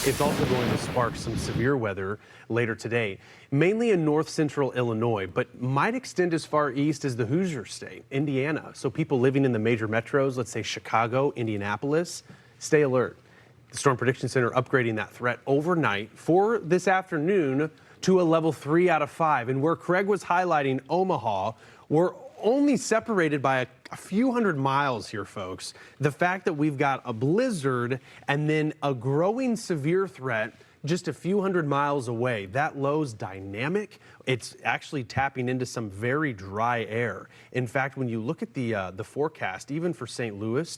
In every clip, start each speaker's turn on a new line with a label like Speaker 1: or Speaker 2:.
Speaker 1: It's also going to spark some severe weather later today, mainly in north central Illinois, but might extend as far east as the Hoosier State, Indiana. So people living in the major metros, let's say Chicago, Indianapolis, stay alert. The Storm Prediction Center upgrading that threat overnight for this afternoon to a level 3 out of 5. And where Craig was highlighting Omaha, we're only separated by a few hundred miles here, folks. The fact that we've got a blizzard and then a growing severe threat just a few hundred miles away. That low's dynamic. It's actually tapping into some very dry air. In fact, when you look at the forecast, even for St. Louis,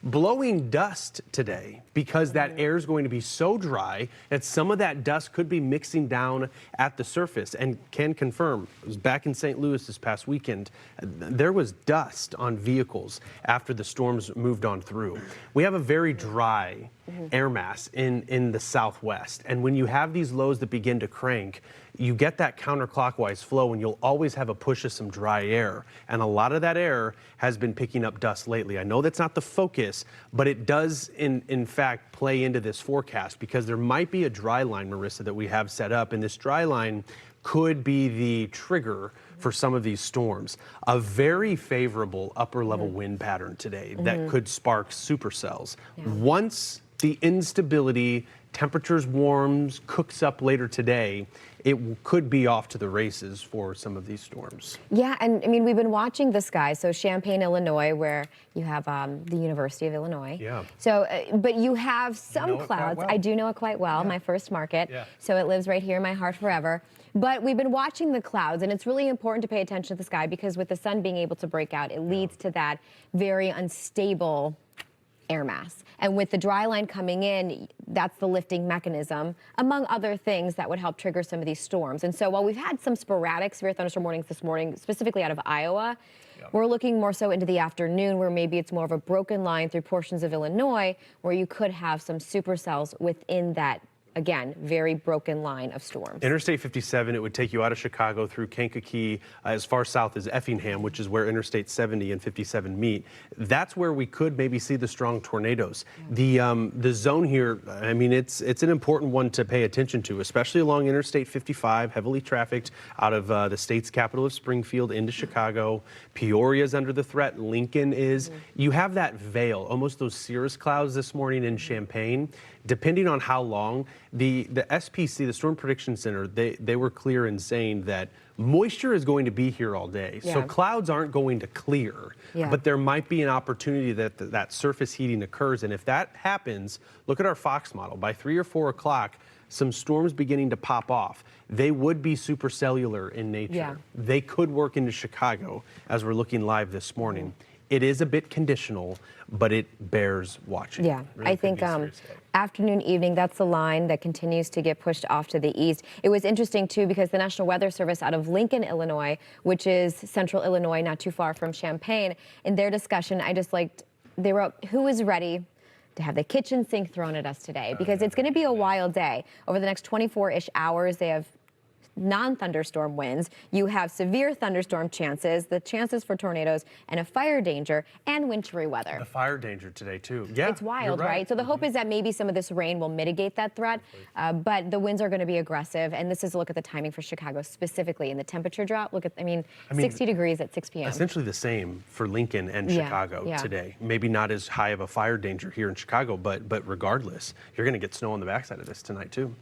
Speaker 1: blowing dust today because that air is going to be so dry that some of that dust could be mixing down at the surface. And can confirm, I was back in St. Louis this past weekend, there was dust on vehicles after the storms moved on through. We have a very dry air mass in the southwest. And when you have these lows that begin to crank, you get that counterclockwise flow and you'll always have a push of some dry air. And a lot of that air has been picking up dust lately. I know that's not the focus, but it does in fact play into this forecast because there might be a dry line, Marissa, that we have set up. And this dry line could be the trigger for some of these storms. A very favorable upper level wind pattern today that could spark supercells. Once the instability, temperatures warms, cooks up later today, it could be off to the races for some of these storms.
Speaker 2: Yeah, and I mean, we've been watching the sky. So Champaign, Illinois, where you have the University of Illinois.
Speaker 1: Yeah.
Speaker 2: So, but you have some
Speaker 1: You know it quite
Speaker 2: clouds.
Speaker 1: well.
Speaker 2: I do know it quite well, my first market.
Speaker 1: Yeah.
Speaker 2: So it lives right here in my heart forever. But we've been watching the clouds, and it's really important to pay attention to the sky because with the sun being able to break out, it leads to that very unstable air mass. And with the dry line coming in, that's the lifting mechanism, among other things that would help trigger some of these storms. And so while we've had some sporadic severe thunderstorm warnings this morning, specifically out of Iowa, we're looking more so into the afternoon where maybe it's more of a broken line through portions of Illinois where you could have some supercells within that, again, very broken line of storms.
Speaker 1: Interstate 57, it would take you out of Chicago through Kankakee as far south as Effingham, which is where Interstate 70 and 57 meet. That's where we could maybe see the strong tornadoes. The zone here, I mean, it's an important one to pay attention to, especially along Interstate 55, heavily trafficked out of the state's capital of Springfield into Chicago. Peoria's under the threat. Lincoln is. You have that veil, almost those cirrus clouds this morning in Champaign. Depending on how long, the SPC, the Storm Prediction Center, they were clear in saying that moisture is going to be here all day. So clouds aren't going to clear, but there might be an opportunity that that surface heating occurs. And if that happens, look at our Fox model. By 3 or 4 o'clock, some storms beginning to pop off. They would be supercellular in nature. They could work into Chicago as we're looking live this morning. It is a bit conditional, but it bears watching.
Speaker 2: Yeah,
Speaker 1: really
Speaker 2: I think afternoon, evening, that's the line that continues to get pushed off to the east. It was interesting, too, because the National Weather Service out of Lincoln, Illinois, which is central Illinois, not too far from Champaign, in their discussion, I just liked, they wrote, who is ready to have the kitchen sink thrown at us today? Because it's going to be a wild day. Over the next 24-ish hours, they have non-thunderstorm winds. You have severe thunderstorm chances, the chances for tornadoes, and a fire danger and wintry weather.
Speaker 1: The fire danger today, too. Yeah,
Speaker 2: it's wild, right? So the hope is that maybe some of this rain will mitigate that threat, but the winds are going to be aggressive. And this is a look at the timing for Chicago specifically. And the temperature drop, look at, I mean 60 degrees at 6 p.m.
Speaker 1: Essentially the same for Lincoln and Chicago today. Maybe not as high of a fire danger here in Chicago, but regardless, you're going to get snow on the backside of this tonight, too.